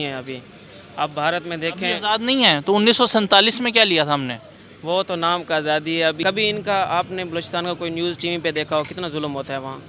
है अभी। अब भारत में अभी देखें, आज़ाद नहीं है तो 1947 में क्या लिया था हमने? वो तो नाम का आज़ादी है। अभी कभी इनका आपने बलूचिस्तान का कोई न्यूज़ टीवी पे देखा हो, कितना जुल्म होता है वहाँ।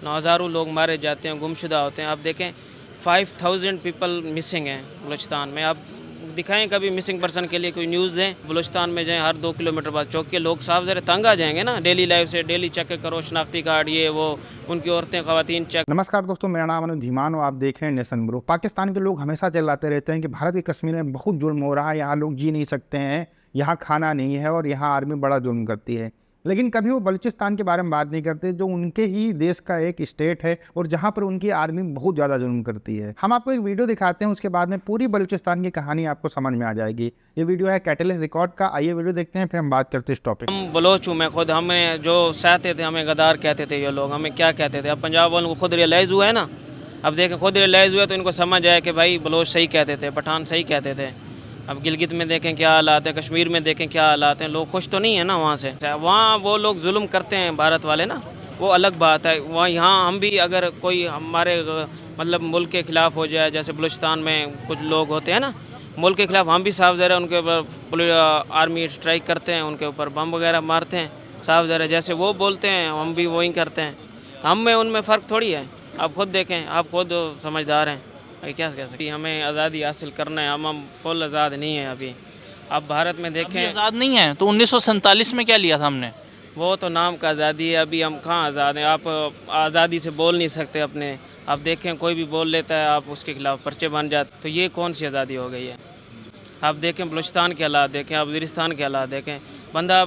हज़ारों लोग मारे जाते हैं, गुमशुदा होते हैं। आप देखें 5000 पीपल मिसिंग हैं बलूचिस्तान में। आप दिखाएं कभी मिसिंग पर्सन के लिए कोई न्यूज़ दें। बलूचिस्तान में जाएं, हर 2 किलोमीटर बाद चौक के लोग साफ ज़रा तंग आ जाएंगे ना डेली लाइफ से। डेली चेक करो, शनाख्ती कार्ड, ये वो, उनकी औरतें ख़वातीन चेक। नमस्कार दोस्तों, मेरा नाम अनुज धीमान और आप देख रहे हैं नेशन ब्रो। पाकिस्तान के लोग हमेशा चिल्लाते रहते हैं कि भारत के कश्मीर में बहुत जुल्म हो रहा है, यहाँ लोग जी नहीं सकते हैं, यहाँ खाना नहीं है और यहाँ आर्मी बड़ा जुल्म करती है। लेकिन कभी वो बलूचिस्तान के बारे में बात नहीं करते, जो उनके ही देश का एक स्टेट है और जहाँ पर उनकी आर्मी बहुत ज़्यादा जुल्म करती है। हम आपको एक वीडियो दिखाते हैं, उसके बाद में पूरी बलूचिस्तान की कहानी आपको समझ में आ जाएगी। ये वीडियो है कैटलिस्ट रिकॉर्ड का। आइए वीडियो देखते हैं, फिर हम बात करते हैं इस टॉपिक। हम बलोच हूँ मैं खुद, हमें जो सहते थे हमें गदार कहते थे ये लोग, हमें क्या कहते थे। अब पंजाब वालों को खुद रियलाइज़ हुआ है ना। अब देखें खुद रियलाइज़ हुआ तो इनको समझ आया कि भाई बलोच सही कहते थे, पठान सही कहते थे। अब गिलगित में देखें क्या हालात है, कश्मीर में देखें क्या हालात हैं। लोग खुश तो नहीं है ना वहाँ से। वहाँ वो लोग जुल्म करते हैं भारत वाले ना, वो अलग बात है। वहाँ यहाँ हम भी अगर कोई हमारे मतलब मुल्क के ख़िलाफ़ हो जाए, जैसे बलूचिस्तान में कुछ लोग होते हैं ना मुल्क के ख़िलाफ़, हम भी साफ ज़रा उनके ऊपर आर्मी स्ट्राइक करते हैं, उनके ऊपर बम वगैरह मारते हैं। साफ ज़रा जैसे वो बोलते हैं हम भी वही करते हैं। हम में उनमें फ़र्क थोड़ी है। आप खुद देखें, आप खुद समझदार हैं। क्या कह सकते, हमें आज़ादी हासिल करना है। हम फुल आज़ाद नहीं हैं अभी। अब भारत में अभी देखें, आज़ाद नहीं है तो 1947 में क्या लिया था हमने? वो तो नाम का आज़ादी है। अभी हम कहाँ आज़ाद हैं। आप आज़ादी से बोल नहीं सकते अपने। आप देखें कोई भी बोल लेता है, आप उसके खिलाफ़ पर्चे बन जाते, तो ये कौन सी आज़ादी हो गई है। आप देखें बलूचिस्तान के हालात देखें, आप वज़ीरिस्तान के हालात देखें। बंदा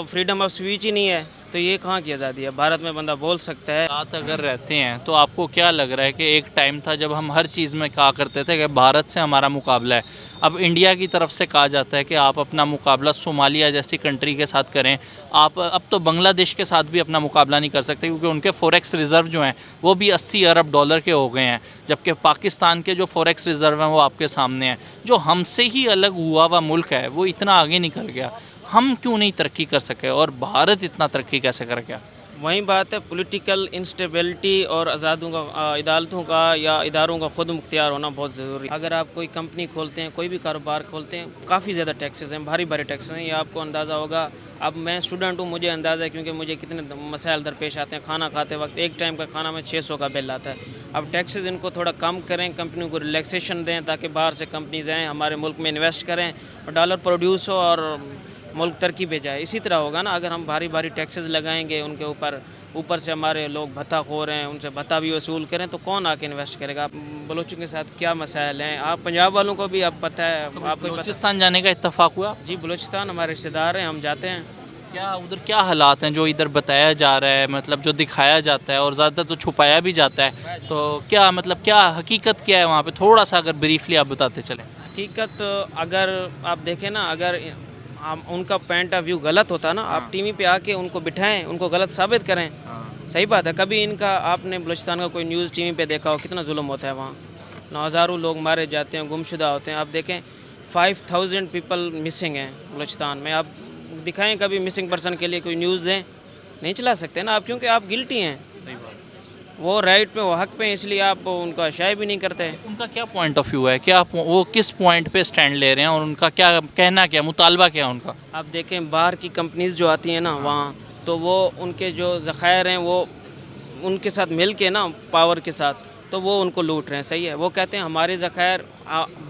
फ्रीडम ऑफ स्पीच ही नहीं है, तो ये कहाँ की आज़ादी है। भारत में बंदा बोल सकता है। बात अगर रहते हैं तो आपको क्या लग रहा है कि एक टाइम था जब हम हर चीज़ में कहा करते थे कि भारत से हमारा मुकाबला है, अब इंडिया की तरफ से कहा जाता है कि आप अपना मुकाबला सोमालिया जैसी कंट्री के साथ करें। आप अब तो बांग्लादेश के साथ भी अपना मुकाबला नहीं कर सकते क्योंकि उनके फॉरेक्स रिज़र्व जो हैं वो भी 80 अरब डॉलर के हो गए हैं, जबकि पाकिस्तान के जो फॉरेक्स रिज़र्व हैं वो आपके सामने हैं। जो हमसे ही अलग हुआ हुआ मुल्क है वो इतना आगे निकल गया, हम क्यों नहीं तरक्की कर सके और भारत इतना तरक्की कैसे कर गया? वही बात है, पॉलिटिकल इंस्टेबिलिटी और आज़ादों का अदालतों का या इदारों का खुद मुख्तियार होना बहुत ज़रूरी है। अगर आप कोई कंपनी खोलते हैं, कोई भी कारोबार खोलते हैं, काफ़ी ज़्यादा टैक्सेस हैं, भारी भारी टैक्सेस हैं। ये आपको अंदाज़ा होगा। अब मैं स्टूडेंट हूँ, मुझे अंदाज़ा है क्योंकि मुझे कितने मसाइल दरपेश आते हैं। खाना खाते वक्त एक टाइम का खाना में 600 का बिल आता है। अब टैक्सेस इनको थोड़ा कम करें, कंपनियों को रिलैक्सेशन दें ताकि बाहर से कंपनीज आएँ, हमारे मुल्क में इन्वेस्ट करें और डॉलर प्रोड्यूस हो और मुल्क तरक्की पे जाए। इसी तरह होगा ना। अगर हम भारी भारी टैक्सेस लगाएंगे उनके ऊपर से हमारे लोग भत्ता खो रहे हैं, उनसे भत्ता भी वसूल करें, तो कौन आके इन्वेस्ट करेगा। बलोचों के साथ क्या मसाइल हैं, आप पंजाब वालों को भी अब पता है। आपको बलूचिस्तान जाने का इत्तेफाक हुआ? जी, बलूचिस्तान हमारे रिश्तेदार हैं, हम जाते हैं। क्या उधर क्या हालात हैं जो इधर बताया जा रहा है, मतलब जो दिखाया जाता है और ज़्यादातर तो छुपाया भी जाता है, तो क्या मतलब क्या हकीकत क्या है वहाँ पे, थोड़ा सा अगर ब्रीफली आप बताते चलें। हकीकत अगर आप देखें ना, अगर उनका पॉइंट ऑफ व्यू गलत होता ना, आप टीवी पे आके उनको बिठाएं, उनको गलत साबित करें। सही बात है। कभी इनका आपने बलूचिस्तान का कोई न्यूज़ टीवी पे देखा हो, कितना जुल्म होता है वहाँ। हज़ारों लोग मारे जाते हैं, गुमशुदा होते हैं। आप देखें 5000 पीपल मिसिंग हैं बलूचिस्तान में। आप दिखाएं कभी मिसिंग पर्सन के लिए कोई न्यूज़ दें, नहीं चला सकते ना आप, क्योंकि आप गिल्टी हैं। वो राइट पे, वो हक पे, इसलिए आप उनका शाये भी नहीं करते। उनका क्या पॉइंट ऑफ व्यू है, क्या वो किस पॉइंट पे स्टैंड ले रहे हैं और उनका क्या कहना, क्या मुतालबा क्या है उनका? आप देखें बाहर की कंपनीज़ जो आती हैं ना वहाँ, तो वो उनके जो ज़ख़ायर हैं वो उनके साथ मिल के ना, पावर के साथ, तो वो उनको लूट रहे हैं। सही है। वो कहते हैं हमारे ज़ख़ायर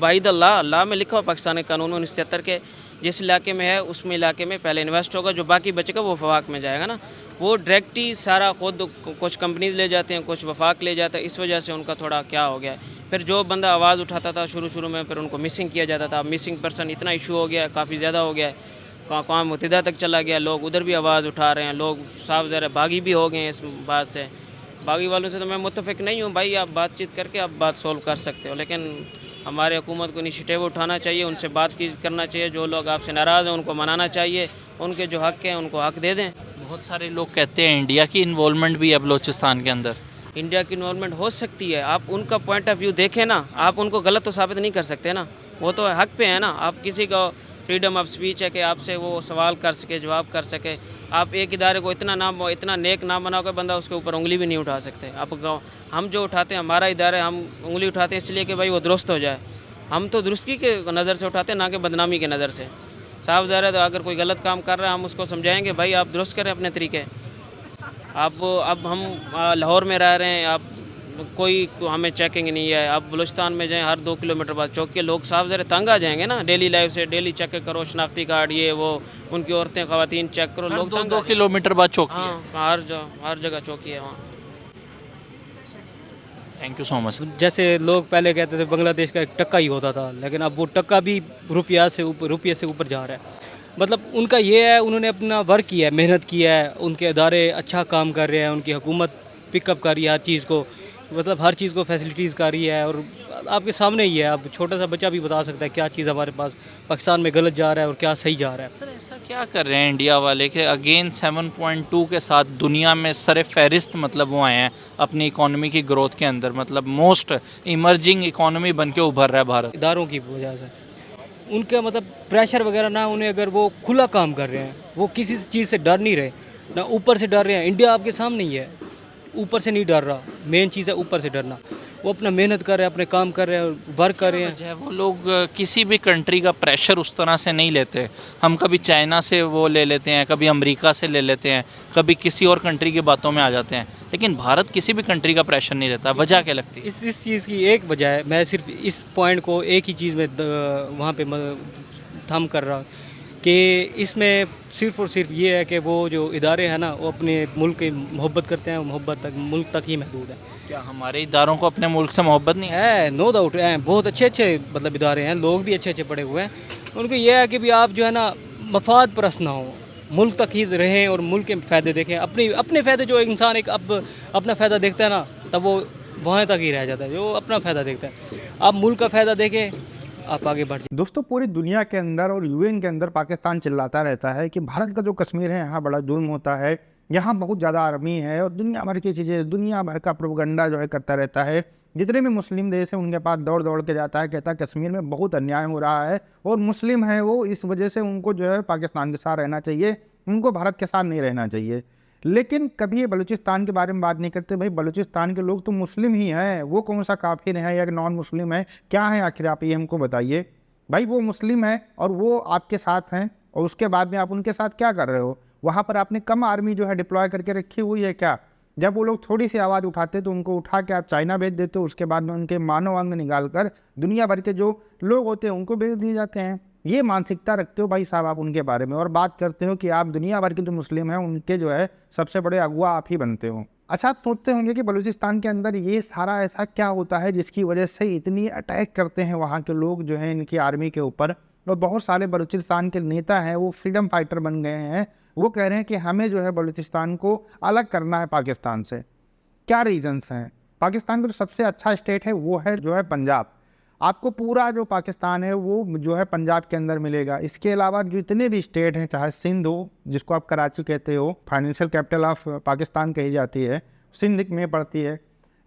बाइद अल्लाह में लिखा हुआ पाकिस्तानी कानून 1973 के, जिस इलाके में है उसमें इलाके में पहले इन्वेस्ट होगा, जो बाकी बचेगा वो वफाक में जाएगा ना। वो डायरेक्ट ही सारा खुद कुछ कंपनीज़ ले जाते हैं, कुछ वफाक ले जाता है। इस वजह से उनका थोड़ा क्या हो गया है। फिर जो बंदा आवाज़ उठाता था शुरू में, फिर उनको मिसिंग किया जाता था। मिसिंग पर्सन इतना इशू हो गया है, काफ़ी ज़्यादा हो गया है, अक़वाम मुत्तहिदा तक चला गया। लोग उधर भी आवाज़ उठा रहे हैं, लोग साफ ज़रा बागी भी हो गए हैं इस बात से। बागी वालों से तो मैं मुत्तफ़िक नहीं हूँ भाई, आप बातचीत करके आप बात सोल्व कर सकते हो, लेकिन हमारे हुकूमत को इनिशिएटिव उठाना चाहिए, उनसे बात की करना चाहिए। जो लोग आपसे नाराज़ हैं उनको मनाना चाहिए, उनके जो हक़ हैं उनको हक़ दे दें। बहुत सारे लोग कहते हैं इंडिया की इन्वॉल्वमेंट भी है बलूचिस्तान के अंदर। इंडिया की इन्वॉल्वमेंट हो सकती है। आप उनका पॉइंट ऑफ व्यू देखें ना, आप उनको गलत तो साबित नहीं कर सकते ना। वो तो हक़ पे है ना। आप किसी का फ्रीडम ऑफ स्पीच है कि आपसे वो सवाल कर सके, जवाब कर सके, आप एक इदारे को इतना नेक नाम बनाकर बंदा उसके ऊपर उंगली भी नहीं उठा सकते। हम जो उठाते हैं, हमारा इदारा है, हम उंगली उठाते हैं इसलिए कि भाई वो दुरुस्त हो जाए। हम तो दुरुस्ती के नज़र से उठाते हैं, ना कि बदनामी के नज़र से। साफ ज़ाहिर है, तो अगर कोई गलत काम कर रहा है हम उसको समझाएंगे, भाई आप दुरुस्त करें अपने तरीके। अब हम लाहौर में रह रहे हैं, आप कोई हमें चेकिंग नहीं है। अब बलूचिस्तान में जाएं, हर 2 किलोमीटर बाद चौक के लोग साफ ज़रा तंग आ जाएंगे ना, डेली लाइफ से। डेली चेक करो, शनाख्ती कार्ड, ये वो, उनकी औरतें ख़वातीन चेक करो, लोग तंग 2 किलोमीटर बाद चौकी है। हाँ, हर जगह चौकी है वहाँ। Thank you so much. जैसे लोग पहले कहते थे बांग्लादेश का एक टक्का ही होता था, लेकिन अब वो टक्का भी रुपये से ऊपर जा रहा है। मतलब उनका ये है, उन्होंने अपना वर्क किया है, मेहनत किया है, उनके अदारे अच्छा काम कर रहे हैं, उनकी हुकूमत पिकअप कर रही है हर चीज़ को, मतलब हर चीज़ को फैसिलिटीज़ कर रही है। और आपके सामने ही है, अब छोटा सा बच्चा भी बता सकता है क्या चीज़ हमारे पास पाकिस्तान में गलत जा रहा है और क्या सही जा रहा है। सर ऐसा क्या कर रहे हैं इंडिया वाले कि अगेन 7.2 के साथ दुनिया में सर फहरिस्त मतलब वो आए हैं अपनी इकोनॉमी की ग्रोथ के अंदर, मतलब मोस्ट इमर्जिंग इकोनॉमी बन के उभर रहा है भारत। इदारों की वजह से उनका मतलब प्रेशर वगैरह ना, उन्हें अगर वो खुला काम कर रहे हैं, वो किसी चीज़ से डर नहीं रहे, ना ऊपर से डर रहे हैं। इंडिया आपके सामने ही है, ऊपर से नहीं डर रहा। मेन चीज़ है ऊपर से डरना। वो अपना मेहनत कर रहे हैं, अपने काम कर रहे हैं, वर्क कर रहे हैं। वजह है वो लोग किसी भी कंट्री का प्रेशर उस तरह से नहीं लेते। हम कभी चाइना से वो ले लेते हैं, कभी अमेरिका से ले लेते हैं, कभी किसी और कंट्री की बातों में आ जाते हैं, लेकिन भारत किसी भी कंट्री का प्रेशर नहीं लेता। वजह क्या लगती है? इस चीज़ की एक वजह है, मैं सिर्फ इस पॉइंट को एक ही चीज़ में वहाँ पे थम कर रहा कि इसमें सिर्फ और सिर्फ ये है कि वो जो इदारे हैं ना, वो अपने मुल्क की मोहब्बत करते हैं, मोहब्बत तक मुल्क तक ही महदूद है। क्या हमारे इदारों को अपने मुल्क से मोहब्बत नहीं है? है, नो डाउट है, बहुत अच्छे मतलब इदारे हैं, लोग भी अच्छे पढ़े हुए हैं। उनको ये है कि भी आप जो है ना मफाद परस्त ना हो, मुल्क तक ही रहें और मुल्क के फ़ायदे देखें। अपने फ़ायदे, जो इंसान एक अपना फ़ायदा देखता है ना, तब वो वहाँ तक ही रह जाता है, जो अपना फ़ायदा देखता है। आप मुल्क का फ़ायदा देखें, आप आगे बढ़ जाए। दोस्तों, पूरी दुनिया के अंदर और यूएन के अंदर पाकिस्तान चिल्लाता रहता है कि भारत का जो कश्मीर है यहाँ बड़ा जुल्म होता है, यहाँ बहुत ज़्यादा आर्मी है और दुनिया भर की चीज़ें, दुनिया भर का प्रोपगंडा जो है करता रहता है। जितने भी मुस्लिम देश हैं उनके पास दौड़ दौड़ के जाता है, कहता है कश्मीर में बहुत अन्याय हो रहा है और मुस्लिम है वो, इस वजह से उनको जो है पाकिस्तान के साथ रहना चाहिए, उनको भारत के साथ नहीं रहना चाहिए। लेकिन कभी ये बलूचिस्तान के बारे में बात नहीं करते। भाई बलूचिस्तान के लोग तो मुस्लिम ही हैं, वो कौन सा काफिर है या नॉन मुस्लिम है, क्या है आखिर, आप ये हमको बताइए। भाई वो मुस्लिम है और वो आपके साथ हैं, और उसके बाद में आप उनके साथ क्या कर रहे हो? वहाँ पर आपने कम आर्मी जो है डिप्लॉय करके रखी हुई है क्या? जब वो लोग थोड़ी सी आवाज़ उठाते तो उनको उठा के आप चाइना भेज देते हो, उसके बाद में उनके मानव अंग निकाल कर दुनिया भर के जो लोग होते हैं उनको भेज दिए जाते हैं। ये मानसिकता रखते हो भाई साहब आप उनके बारे में, और बात करते हो कि आप दुनिया भर के जो मुस्लिम हैं उनके जो है सबसे बड़े अगुआ आप ही बनते हो। अच्छा, आप सोचते होंगे कि बलूचिस्तान के अंदर ये सारा ऐसा क्या होता है जिसकी वजह से इतनी अटैक करते हैं वहाँ के लोग जो हैं इनकी आर्मी के ऊपर। और बहुत सारे बलूचिस्तान के नेता हैं वो फ्रीडम फाइटर बन गए हैं, वो कह रहे हैं कि हमें जो है बलूचिस्तान को अलग करना है पाकिस्तान से। क्या रीजंस हैं? पाकिस्तान का जो सबसे अच्छा स्टेट है वो है जो है पंजाब। आपको पूरा जो पाकिस्तान है वो जो है पंजाब के अंदर मिलेगा। इसके अलावा जितने भी स्टेट हैं, चाहे सिंध हो जिसको आप कराची कहते हो, फाइनेंशियल कैपिटल ऑफ पाकिस्तान कही जाती है, सिंध में पड़ती है।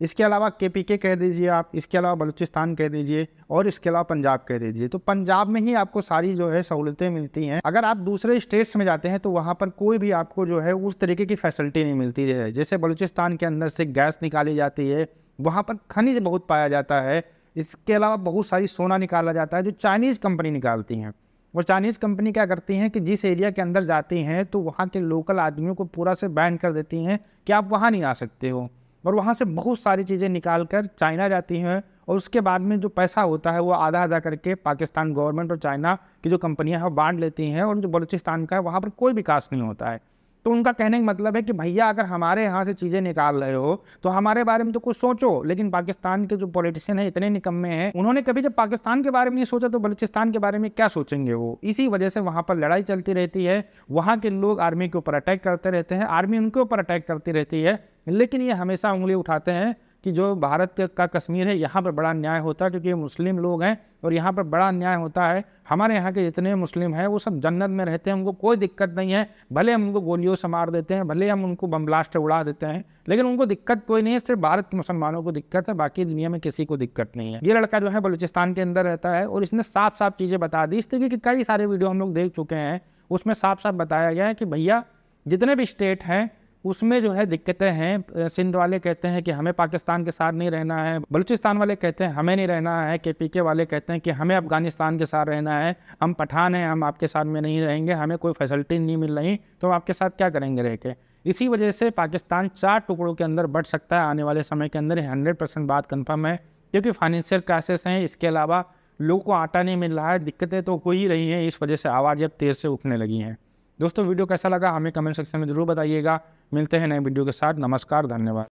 इसके अलावा KPK कह दीजिए आप, इसके अलावा बलूचिस्तान कह दीजिए, और इसके अलावा पंजाब कह दीजिए। तो पंजाब में ही आपको सारी जो है सहूलतें मिलती हैं। अगर आप दूसरे स्टेट्स में जाते हैं तो वहाँ पर कोई भी आपको जो है उस तरीके की फैसिलिटी नहीं मिलती है। जैसे बलूचिस्तान के अंदर से गैस निकाली जाती है, वहाँ पर खनिज बहुत पाया जाता है। इसके अलावा बहुत सारी सोना निकाला जाता है जो चाइनीज़ कंपनी निकालती हैं। और चाइनीज़ कंपनी क्या करती हैं कि जिस एरिया के अंदर जाती हैं तो वहाँ के लोकल आदमियों को पूरा से बैन कर देती हैं कि आप वहाँ नहीं आ सकते हो, और वहाँ से बहुत सारी चीज़ें निकाल कर चाइना जाती हैं, और उसके बाद में जो पैसा होता है वो आधा आधा करके पाकिस्तान गवर्नमेंट और चाइना की जो कंपनियां हैं वो बांट लेती हैं, और जो बलूचिस्तान का है वहाँ पर कोई विकास नहीं होता है। तो उनका कहने का मतलब है कि भैया अगर हमारे यहाँ से चीज़ें निकाल रहे हो तो हमारे बारे में तो कुछ सोचो। लेकिन पाकिस्तान के जो पॉलिटिशियन हैं इतने निकम्मे हैं, उन्होंने कभी जब पाकिस्तान के बारे में नहीं सोचा तो बलूचिस्तान के बारे में क्या सोचेंगे वो। इसी वजह से वहाँ पर लड़ाई चलती रहती है, वहाँ के लोग आर्मी के ऊपर अटैक करते रहते हैं, आर्मी उनके ऊपर अटैक करती रहती है। लेकिन ये हमेशा उंगली उठाते हैं कि जो भारत का कश्मीर है यहाँ पर बड़ा अन्याय होता है क्योंकि ये मुस्लिम लोग हैं और यहाँ पर बड़ा अन्याय होता है। हमारे यहाँ के जितने मुस्लिम हैं वो सब जन्नत में रहते हैं, उनको कोई दिक्कत नहीं है। भले हम उनको गोलियों से मार देते हैं, भले हम उनको बम ब्लास्ट से उड़ा देते हैं, लेकिन उनको दिक्कत कोई नहीं है। सिर्फ भारत के मुसलमानों को दिक्कत है, बाकी दुनिया में किसी को दिक्कत नहीं है। ये लड़का जो है बलूचिस्तान के अंदर रहता है और इसने साफ साफ चीज़ें बता दी। इस तरीके के कई सारे वीडियो हम लोग देख चुके हैं, उसमें साफ साफ बताया गया है कि भैया जितने भी स्टेट हैं उसमें जो है दिक्कतें हैं। सिंध वाले कहते हैं कि हमें पाकिस्तान के साथ नहीं रहना है, बलूचिस्तान वाले कहते हैं हमें नहीं रहना है, KPK वाले कहते हैं कि हमें अफगानिस्तान के साथ रहना है, हम पठान हैं, हम आपके साथ में नहीं रहेंगे, हमें कोई फैसिलिटी नहीं मिल रही तो हम आपके साथ क्या करेंगे रह के। इसी वजह से पाकिस्तान 4 टुकड़ों के अंदर बढ़ सकता है आने वाले समय के अंदर, 100% बात कन्फर्म है, क्योंकि फाइनेंशियल क्राइसिस हैं। इसके अलावा लोगों को आटा नहीं मिल रहा है, दिक्कतें तो हो ही रही हैं, इस वजह से आवाज़ें अब तेज़ से उठने लगी हैं। दोस्तों वीडियो कैसा लगा हमें कमेंट सेक्शन में ज़रूर बताइएगा। मिलते हैं नए वीडियो के साथ। नमस्कार, धन्यवाद।